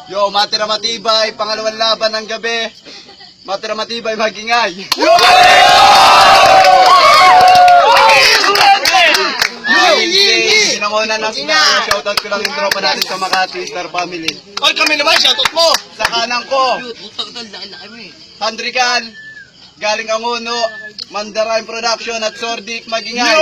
Yo, matira matibay, pangalawang laban ng gabi. Matira matibay, magingay. Pinanguna ng shoutout ko lang yung tropa natin sa Makati Star Family. Oy, kami naman, shoutout mo! Sa kanan ko, Handrikan, galing ang uno, Mandarain Production at Sordik Magingay.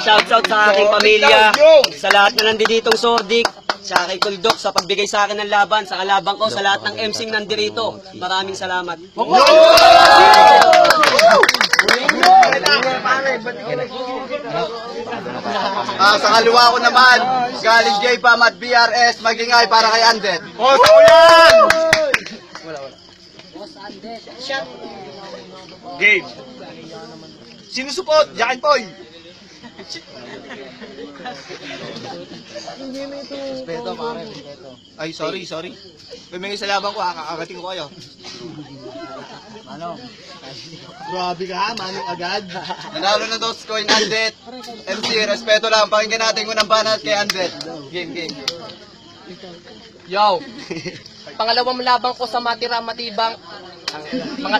Shoutout sa aking pamilya, sa lahat na nanditong Sordik, sa aking Tuldok, sa pagbigay sa akin ng laban, sa kalaban ko, sa lahat ng MCing nandirito. Maraming salamat. Sa kaliwa ko naman, galing J-Pam at BRS Magingay para kay Andet. Oh, sa yan! Game. Sinusupot, Jack and Poy. Ay, sorry. May sa laban ko, kakagating ko kayo. Grabe ka ha, manong agad. Nanalo na daw si Coin Andet. MC, respeto lang. Pakinggan natin kung ang banat kay Andet. Game. Yo, pangalawang laban ko sa Matira Matibang.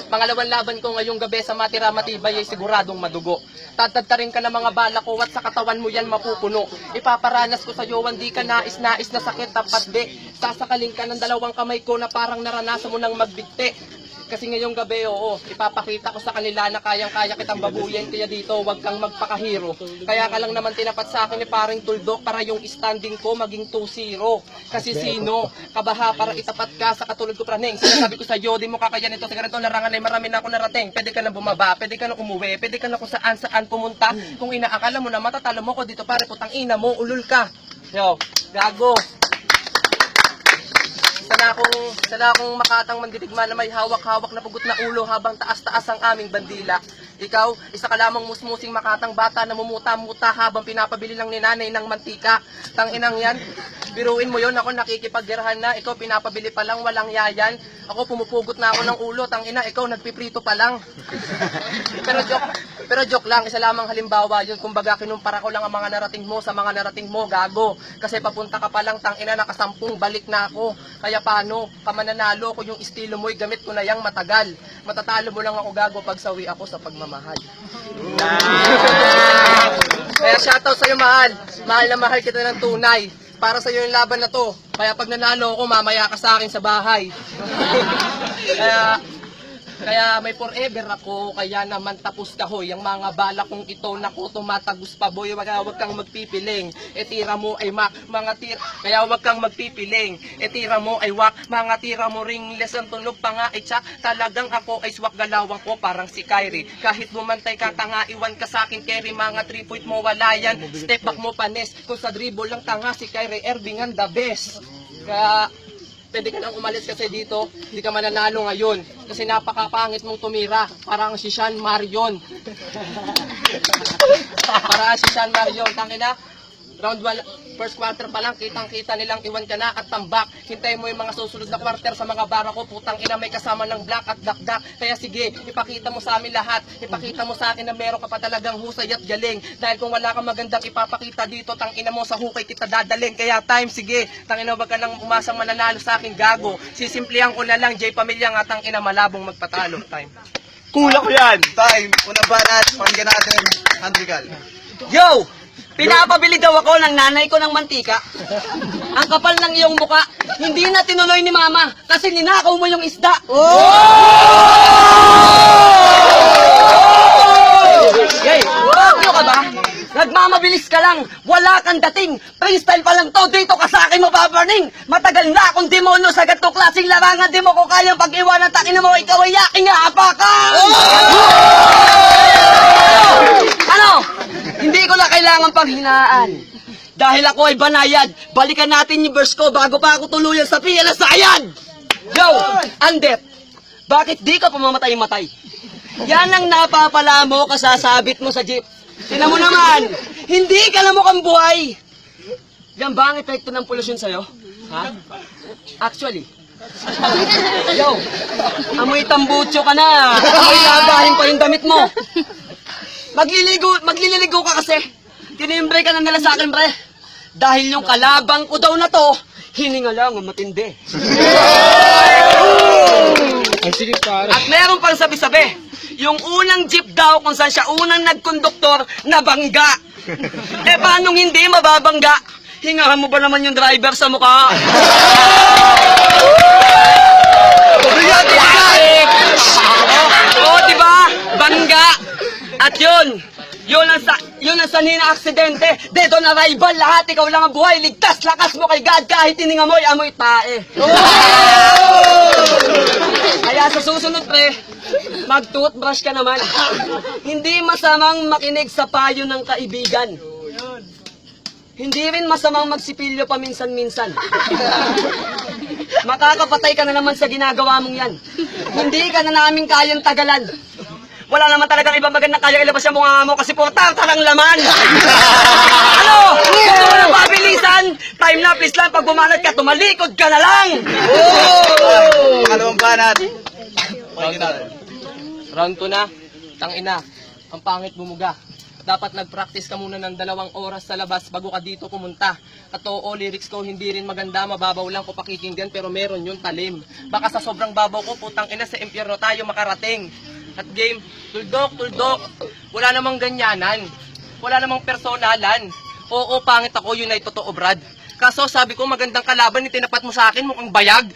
Pangalawang laban ko ngayong gabi sa Matira Matibay ay siguradong madugo. Tatadtarin ka ng mga bala ko at sa katawan mo yan mapupuno. Ipaparanas ko sa iyo, hindi ka nais-nais na sakit tapat di. Sasakalin ka ng dalawang kamay ko na parang naranasan mo nang magbigti. Kasi ngayong gabi, oo, ipapakita ko sa kanila na kayang-kaya kitang babuyan, kaya dito huwag kang magpakahiro. Kaya ka lang naman tinapat sa akin ni paring Tuldok para yung standing ko maging 2-0. Kasi sino? Kabaha para itapat ka sa katulad ko praneng. Sinasabi ko sa iyo, di mo kakayanin ito. Sa ganito larangan ay marami na ako narating. Pwede ka na bumaba, pwede ka na umuwi, pwede ka na kung saan pumunta. Kung inaakala mo na matatalo mo ko dito, pare putang ina mo, ulul ka. Yo, gago. Sana akong makatang mandidigma na may hawak-hawak na pugot na ulo habang taas-taas ang aming bandila. Ikaw, isa ka lamang musmusing makatang bata na mumuta-muta habang pinapabili lang ni nanay ng mantika. Tanginang yan, biruin mo yon, ako nakikipaggerahan na, ikaw pinapabili pa lang, walang yayan. Ako pumupugot na ako ng ulo, tangina, ikaw nagpiprito pa lang. Pero joke lang, isa lamang halimbawa yun, kumbaga kinumpara ko lang ang mga narating mo sa mga narating mo, gago. Kasi papunta ka pa lang, tangina, nakasampung balik na ako. Kaya paano, kamananalo ko yung estilo mo'y gamit ko na yang matagal. Matatalo mo lang ako, gago, pag sawi ako sa pagmamahal. Kaya shoutout sa'yo, mahal. Mahal na mahal kita ng tunay. Para sa'yo yung laban na to. Kaya pag nanalo ako, mamaya ka sa akin sa bahay. Kaya may forever ako, kaya naman tapos ka hoy. Ang mga bala kong ito, naku, tumatagos pa boy. Wag kang magpipiling, tira mo ay mga tira. Kaya wag kang magpipiling, tira mo ay mga tira mo ringless ang tunog pa nga itsak. Talagang ako ay swak galawang ko parang si Kyrie. Kahit bumantay ka tanga, iwan ka sa akin carry. Mga 3 point mo wala yan, step back mo panes. Kung sa dribble lang tanga si Kyrie Irving ang the best. Kaya pwede ka nang umalis kasi dito, hindi ka mananalo ngayon. Kasi napakapangit mong tumira. Parang si Sean Marion. Parang si Sean Marion. Tangina, round 1, first quarter pa lang, kitang-kita nilang iwan ka na at tambak. Hintayin mo yung mga susunod na quarter sa mga bara ko. Putang ina, may kasama ng black at dakdak. Kaya sige, ipakita mo sa amin lahat. Ipakita mo sa akin na meron ka pa talagang husay at galing. Dahil kung wala kang magandang ipapakita dito, tangina mo sa hukay kita dadaling. Kaya time, sige, tangina, wag ka nang umasang mananalo sa akin, gago. Sisimplihan ko na lang, J Pamilya nga, tangina, malabong magpatalo. Time. Kulang ko yan! Time, unang banat, pakinggan natin, Handrikan. Yo! Pinapabili daw ako ng nanay ko ng mantika. Ang kapal ng iyong muka, hindi na tinuloy ni mama kasi ninakaw mo yung isda. Yay! Bagyo ka ba? Nagmamabilis ka lang, wala kang dating. Freestyle pa lang to, dito ka sa akin mapaparning. Matagal na akong demonyo sa ganitong klaseng larangan. Di mo ko kayang pag-iwanan, takin mo, ikaw ay yaking apakan! Ano? Hindi ko na kailangan panghinaan. Dahil ako ay banayad, balikan natin yung verse ko bago pa ako tuluyan sa PLSayan! Yo, Andet, bakit di ka pumamatay-matay? Yan ang napapala mo kasasabit mo sa jeep. Tinan mo naman, hindi ka na mukhang buhay. Yan ba ang epekto ng polusyon sa'yo? Ha? Actually, yo, amoy tambucho ka na. Amoy lagahin pa yung damit mo. Magliligo ka kasi. Tinimbre ka na nila sa akin, pre. Dahil yung kalabang ko daw na to, hininga lang ang matindi. At meron pang sabi-sabi, yung unang jeep daw kung saan siya unang nagkonduktor, nabangga. Eh paano hindi mababangga? Hingahan mo ba naman yung driver sa mukha? Oo, diba? Bangga. At yun ang sanhi na aksidente. Dead on arrival, lahat ikaw lang ang buhay. Ligtas, lakas mo kay God kahit hiningamoy, amoy tae. Kaya sa susunod, pre, mag-toothbrush ka naman. Hindi masamang makinig sa payo ng kaibigan. Hindi rin masamang magsipilyo paminsan-minsan. Makakapatay ka na naman sa ginagawa mong yan. Hindi ka na namin kayang tagalan. Wala naman talagang ibang magandang kaya ilabas yung mukha mo kasi po tartarang laman. Ano? Gusto mo ng pabilisan? Time na, please lang. Pag bumanat ka, tumalikod ka na lang. Pangalawang banat. Round 2 na. Tangina. Ang pangit bumuga. Dapat nag-practice ka muna ng 2 oras sa labas bago ka dito pumunta. At oo, lyrics ko hindi rin maganda, mababaw lang ko pakikinggan pero meron yung talim. Baka sa sobrang babaw ko, putang ina sa impyerno tayo makarating. At game, tuldok, wala namang ganyanan. Wala namang personalan. Oo, pangit ako, yun ay totoo, Brad. Kaso sabi ko, magandang kalaban, itinapat mo sa akin, mukhang bayag.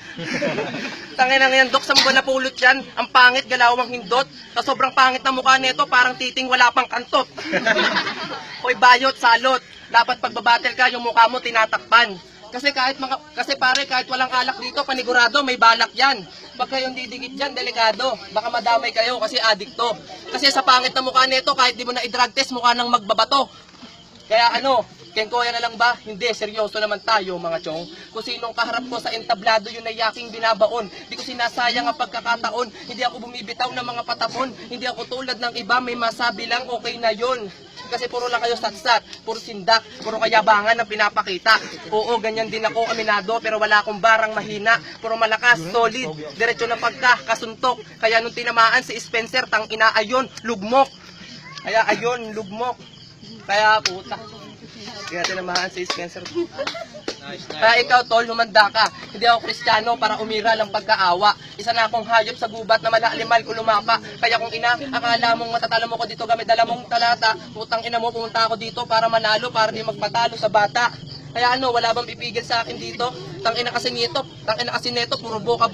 Tangina ngayon, Dok, saan mo ba napulot yan? Ang pangit, galawang hindot. Sa sobrang pangit na mukha nito, parang titing wala pang kantot. Hoy, bayot, salot. Dapat pagbabattle ka, yung mukha mo tinatakpan. Kasi pare, kahit walang alak dito, panigurado, may balak yan. Pag kayong didikit dyan, delikado. Baka madamay kayo kasi adikto. Kasi sa pangit na mukha nito, kahit di mo na i-drug test, mukha nang magbabato. Kaya ano, kengkoya na lang ba? Hindi, seryoso naman tayo mga chong. Kung sinong kaharap ko sa entablado yun ay yaking binabaon. Di ko sinasayang ang pagkakataon. Hindi ako bumibitaw ng mga patapon. Hindi ako tulad ng iba, may masabi lang okay na yun. Kasi puro lang kayo satsat, puro sindak, puro kayabangan ang pinapakita. Oo, ganyan din ako, aminado, pero wala akong barang mahina. Puro malakas, solid, diretso na kasuntok. Kaya nung tinamaan si Spencer, tang ina ayon, lugmok. Kaya ayon, lugmok. Kaya puta. Kaya tinamaan si Spencer. Kaya ikaw, tol, humanda ka. Hindi ako Kristiyano para umira lang pagkaawa. Isa na akong hayop sa gubat na malalimal ko lumapa. Kaya kung ina, akala mong matatalo mo ko dito gamit dala mong talata. Putang ina mo, pumunta ako dito para manalo, para di magpatalo sa bata. Kaya ano, wala bang pipigil sa akin dito? Tangina kasi neto, puro boka,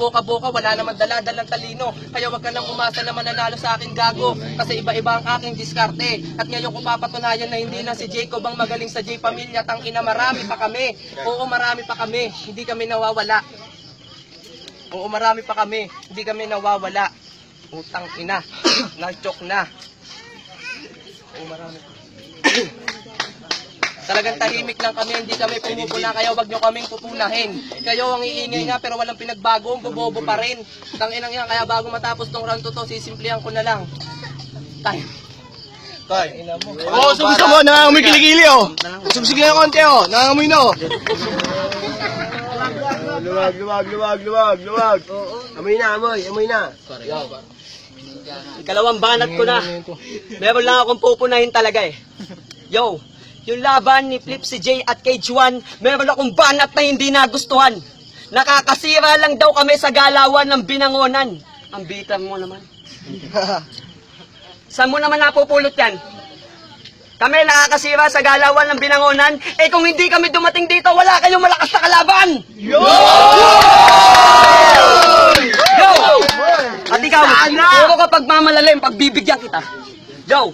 wala naman dala-dalang talino. Kaya wag ka nang umasa na mananalo sa akin, gago. Kasi iba-iba ang aking diskarte. At ngayon ko papatunayan na hindi na si Jacob ang magaling sa J Pamilya. Tangina, marami pa kami. Oo, marami pa kami. Hindi kami nawawala. Oo, marami pa kami. Hindi kami nawawala. Utang ina. Nag-choke na. Oo, marami pa. Talagang tahimik lang kami, hindi kami pumupuna, kaya wag nyo kaming pupunahin. Kayo ang iingay nga pero walang pinagbago, ang bobobo pa rin. Tanginang yan, kaya bago matapos tong round 2 to, sisimplihan ko na lang. Time. Tay. Oo, so gusto mo, nangangamoy kilikili, oh. Sugsig na yung konti, oh. Nangangamoy na, oh. Luwag. Amoy na. Ikalawang banat ko na. Meron lang akong pupunahin talaga eh. Yo, yung laban ni Flip si J at Cage 1, meron akong banat na hindi nagustuhan. Nakakasira lang daw kami sa galawan ng binangonan. Ang bitang mo naman. Saan mo naman napupulot yan? Kami nakakasira sa galawan ng binangonan, eh kung hindi kami dumating dito, wala kayong malakas na kalaban! Yo! At ikaw, puro kapag mamalalim, pagbibigyan kita. Yo!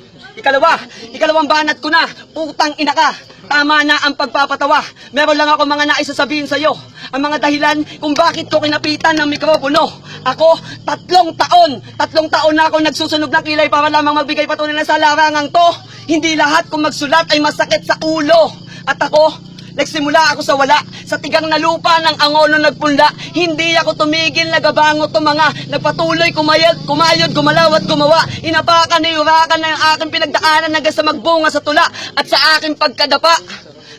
Ikalawang banat ko na, putang ina ka. Tama na ang pagpapatawa. Meron lang ako mga nais sasabihin sa'yo. Ang mga dahilan kung bakit ko kinapitan ng mikropono. Ako, 3 taon na ako nagsusunog na kilay para lamang magbigay patunay na sa larangang to. Hindi lahat kung magsulat ay masakit sa ulo. At ako, nagsimula ako sa wala, sa tigang na lupa ng Angono nagpunla. Hindi ako tumigil, nagabango mga nagpatuloy, kumayod, gumalaw at gumawa. Inapakan, iurakan ng aking pinagdaanan hanggang sa magbunga sa tula at sa aking pagkadapa.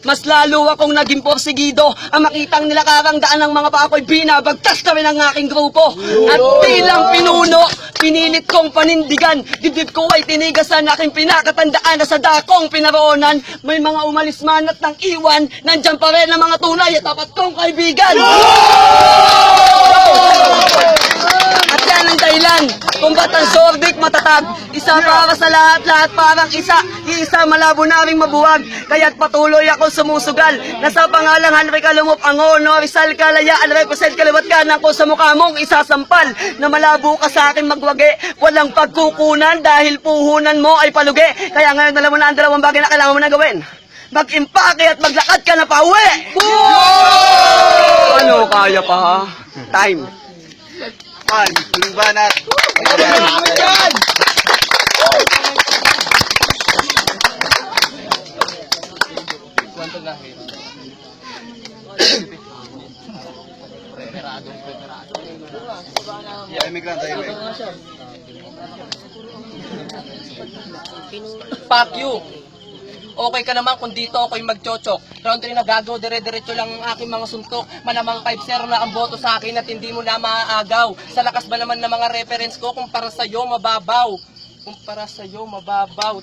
mas lalo akong naging porsigido. Ang makitang nilakarangdaan ng mga pa ako'y binabagtas kami ng aking grupo. At bilang pinuno, pinilit kong panindigan. Dibdib ko ay tinigasan, aking pinakatandaan na sa dakong pinaroonan. May mga umalis man at nang iwan, nandyan pa rin ang mga tunay at tapat kong kaibigan. At yan ang dahilan kung ba't ang Sordic matatag. Isa para sa lahat parang isa malabo na ring mabuwag. Kaya't patuloy ako sumusugal na sa pangalang Henry Calumup ang honor, Rizal Kalayaan, represent kaliwat kanan ko sa mukha mong isasampal. Na malabo ka sa akin magwagi, walang pagkukunan dahil puhunan mo ay palugi. Kaya ngayon alam mo na ang dalawang bagay na kailangan mo na gawin. Mag-impake at maglakad ka na pauwi! Ano kaya pa? Time. One, yung banat. Immigrant, Fuck you. Okay ka naman kung dito ako'y magchochok. Round 3 na gago, dire-diretso lang ang aking mga suntok. Malamang 5-0 na ang boto sa akin at hindi mo na maaagaw. Sa lakas ba naman ng mga reference ko, kumpara sa'yo mababaw.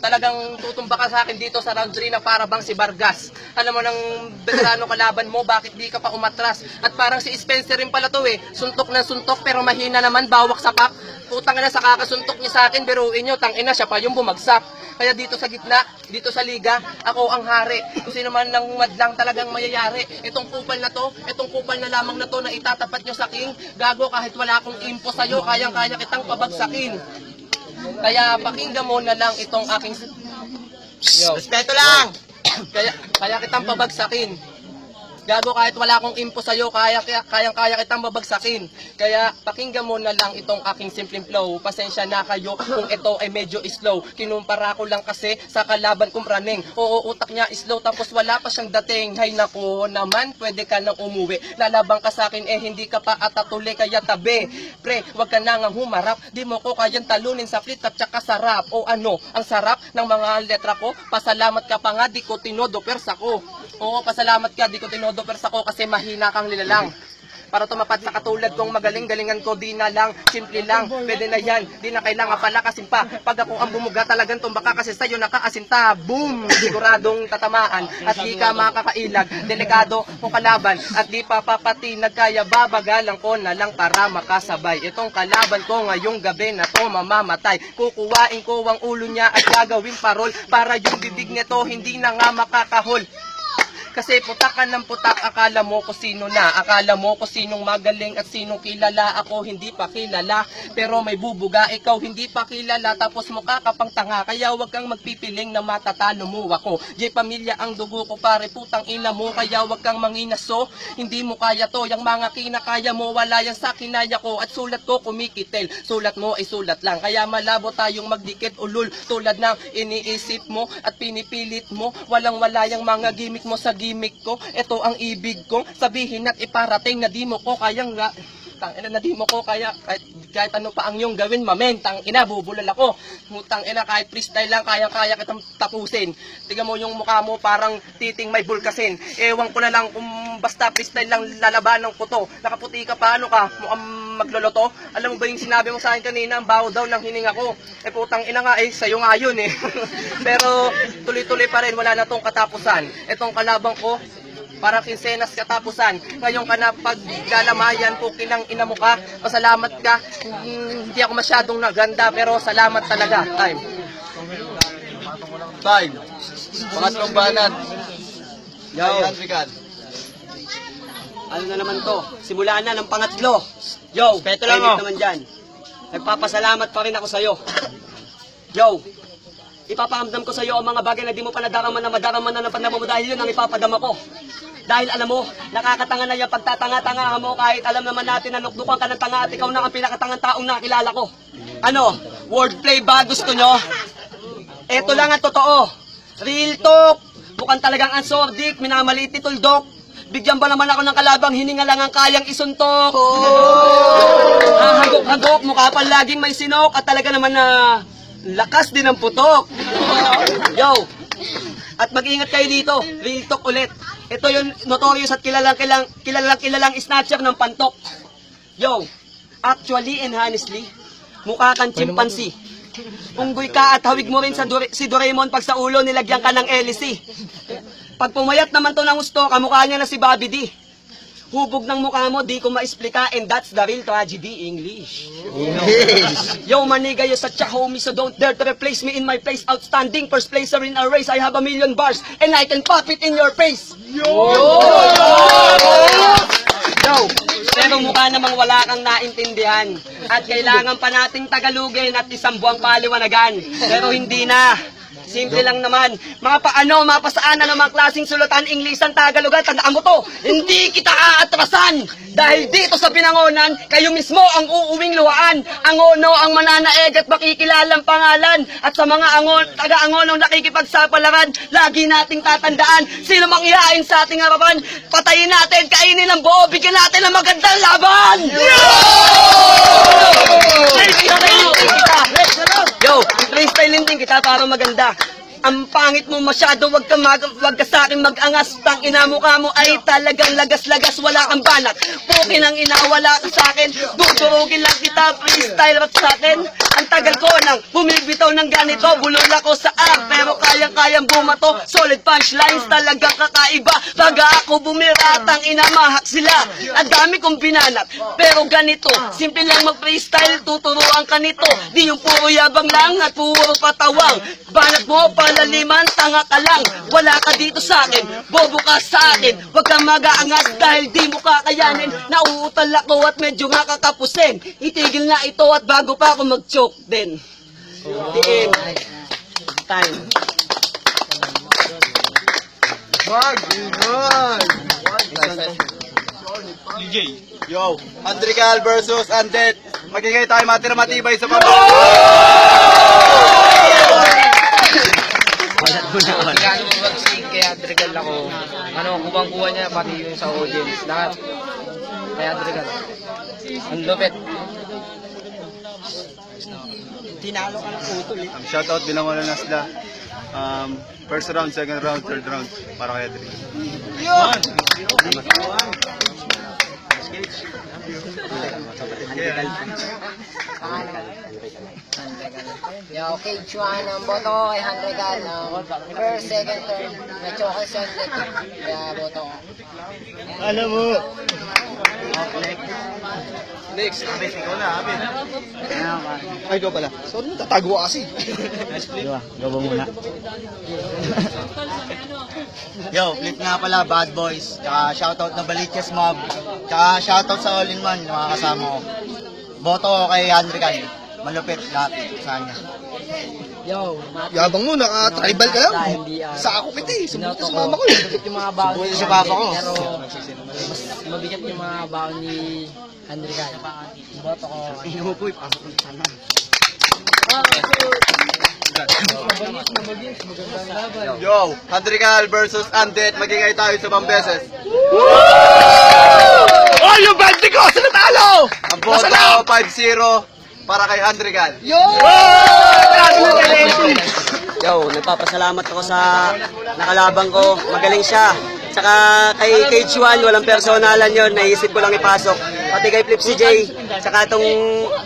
Talagang tutumba ka sa akin dito sa round 3 na para bang si Vargas. Alam mo ng veterano kalaban mo, bakit di ka pa umatras? At parang si Spencer rin pala to eh. Suntok na suntok pero mahina naman, bawak sa pak. Putang ina sa kakasuntok niya sa akin, biruin nyo, tang ina siya pa yung bumagsak. Kaya dito sa gitna, dito sa liga, ako ang hari. Kung sino man ng madlang talagang mayayari. Itong kupal na to, itong kupal na lamang na to na itatapat nyo sa king. Gago kahit wala akong info sa'yo, kayang-kaya kitang pabagsakin. Kaya pakinggan mo na lang itong aking... Respeto lang! Kaya kitang pabagsakin. Gago kahit wala akong info sa'yo, kayang-kaya kitang babagsakin. Kaya pakinggan mo na lang itong aking simpleng flow. Pasensya na kayo kung ito ay medyo slow. Kinumpara ko lang kasi sa kalaban kong running. Oo, utak niya slow tapos wala pa siyang dating. Hay nako naman, pwede ka nang umuwi. Lalabang ka sa akin hindi ka pa atatuli kaya tabi. Pre, wag ka na nga humarap. Di mo ko kayang talunin sa flit at saka sarap. O ano, ang sarap ng mga letra ko. Pasalamat ka pa nga, di ko tinodo persa ko. Oo, pasalamat ka, di ko tinodo persa ko kasi mahina kang nilalang. Para tumapat sa katulad kong magaling-galingan ko, di na lang, simple lang, pwede na yan, di na kailangan palakasin pa. Pag ako ang bumuga talagang tumba ka kasi sa'yo nakaasinta, boom, siguradong tatamaan at di ka makakailag, delikado kung kalaban at di pa papatinag kaya babagalan ko na lang para makasabay. Itong kalaban ko ngayong gabi na to mamamatay, kukuwain ko ang ulo niya at gagawin parol para yung bibig nito hindi na nga makakahol. Kasi putak ka ng putak, akala mo ko sino na. Akala mo ko sinong magaling at sinong kilala. Ako hindi pa kilala, pero may bubuga. Ikaw hindi pa kilala, tapos mukha ka pang tanga. Kaya wag kang magpipiling na matatalo mo ako. J pamilya ang dugo ko pare, putang ina mo. Kaya wag kang manginaso, hindi mo kaya to. Yang mga kinakaya mo, wala yan sa kinaya ko. At sulat ko kumikitil, sulat mo ay sulat lang. Kaya malabo tayong magdikit ulul. Tulad ng iniisip mo at pinipilit mo. Walang wala yung mga gimmick mo sa gimmick ko, ito ang ibig ko sabihin at iparating na di mo ko kayang tangina na di mo ko kaya kahit ano pa ang iyong gawin mamen, tangina bubulal ako, tangina kahit freestyle lang kaya kitang tapusin. Tingnan mo yung mukha mo parang titing may bulkasin, ewan ko na lang kung basta freestyle lang lalabanan ko to. Nakaputi ka pa, ano ka, mukhang magloloto. Alam mo ba yung sinabi mo sa akin kanina, ang baho daw ng hininga ko, putang ina nga sa'yo nga yun pero tuloy-tuloy pa rin, wala na tong katapusan. Itong kalabang ko para kinsenas katapusan. Ngayon ka na paglalamayan po kinang ina mo ka. Pasalamat ka. Hindi ako masyadong naganda pero salamat talaga. Time. Pangatlong banat. Yan, Rican. Ano na naman to? Simula na ng pangatlo. Yo, Respeto lang, tahimik naman dyan. Nagpapasalamat pa rin ako sa'yo. Yo, ipaparamdam ko sa'yo ang mga bagay na di mo pa nadarama na ng panahon mo dahil yun ang ipapadama ko. Dahil alam mo, nakakatanga na yung pagtatanga-tanga mo kahit alam naman natin na nukdukan ka ng tanga at ikaw na ang pinakatangang taong nakilala ko. Ano? Wordplay ba gusto nyo? Eto lang ang totoo. Real talk. Mukhang talagang ang sordik, minamaliit ni Tuldok. Bigyan ba naman ako ng kalabang hininga lang ang kayang isuntok? Hagok-hagok, mukha pa laging may sinok at talaga naman na lakas din ang putok. Yo, At mag-ingat kayo dito, real talk ulit. Ito yung notorious at kilalang snatcher ng pantok. Yo, actually and honestly, mukha kang chimpanzee. Unggoy ka at hawig mo rin si Doraemon pag sa ulo nilagyan ka ng LC. Pag pumayat naman to ng gusto, kamukha niya na si Bobby D. Hubog ng mukha mo, di ko ma-explika, and that's the real tragedy English. Yo, maniga, you're such a homie, so don't dare to replace me in my place. Outstanding first placer in a race, I have 1,000,000 bars, and I can pop it in your face. Yo, pero mukha namang wala kang naintindihan. At kailangan pa nating tagalugin at isang buwang paliwanagan. Pero hindi na. Simple lang naman. Mga paano, mapasaan na mga klaseng sulatan, Inglesan, Tagalogan, tandaan mo to. Hindi kita aatrasan. Dahil dito sa pinangonan, kayo mismo ang uuwing luhaan. Ang ono ang mananaeg at makikilalang pangalan. At sa mga taga-angonong nakikipagsapalaran, lagi nating tatandaan. Sino mang ihain sa ating harapan, patayin natin, kainin ang buo, bigyan natin ng magandang laban! Yo, freestyle din kita para maganda. Ang pangit mo masyado, wag ka sa akin mag-angas. Tang ina mukha mo ay talagang lagas-lagas, wala kang banat. Pukin ang ina, wala ka sa akin. Dudurugin lang kita, freestyle rap sa akin. Ang tagal ko nang bumibitaw ng ganito. Bulol ako sa art, pero kayang-kayang bumato. Solid punchlines, talagang kakaiba. Pag ako bumira, tang ina mahak sila. Ang dami kong binanat, pero ganito. Simple lang mag-freestyle, tuturuan ka nito. Di yung puro yabang lang at puro patawang. Banat mo, palaliman, tanga ka lang. Wala ka dito sa akin, bobo ka sa akin. Huwag kang mag-aangas dahil di mo kakayanin. Nauutal ako at medyo nga kakapusin. Itigil na ito at bago pa ako mag-choke din. The end. Time. Yo, Andrigal versus Undead. Magigay tayo matira-matibay sa pamilya. Gano'n mo mag-sing kaya Adregal ako. Ano, kubang-kuha niya, pati yung sa audience. Lahat. Kaya Adregal. Ang lupit. Tinalo ka ng utol eh. Shoutout binangonan na sila. First round, second round, third round. Para kay Adrian. Yo, okay, Chuan, ang boto ko kay Handregal. First, second, third, na-choke sa Handregal. Kaya boto ko. Alam mo. Next, Abit, ikaw na, Abit. Ay, ikaw pala. Sorry, tatago ka kasi. Yo, flip nga pala, Bad Boys. Tsaka shoutout na Baliches Mob. Tsaka shoutout sa All-in-One, mga kasama ko. Boto ko kay Handregal. Malupit lahat sa kanya. Yo, Yabang mo, naka-tribal ka lang. Sa ako kita eh. Sumunod sa mama ko eh. mabigat yung mga baon Sumunod sa papa ko. Pero, mas mabigat yung mga baon ni Handregal. Boto ko. Inuupoy, pasok ng sana. Yo, Andrigal versus Undead. Magigay tayo sa pang beses. Oh, yung bandi ko! Sa natalo! Ang boto Masarap! 5-0 para kay Andrigal. Yo, nagpapasalamat ako sa nakalabang ko. Magaling siya. Tsaka kay K1, walang personalan yon. Naisip ko lang ipasok. Pati kay Flip CJ. Tsaka itong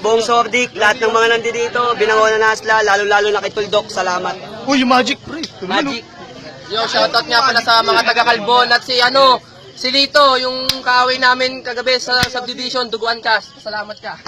buong Sordik. Lahat ng mga nandito, binangonan na sila. Lalo-lalo na kay Tuldok. Salamat. Uy, yung magic, pre. Magic. Yo, shoutout nga pala sa mga taga-Kalbon at si Lito, yung kaaway namin kagabi sa subdivision, duguan ka. Salamat ka.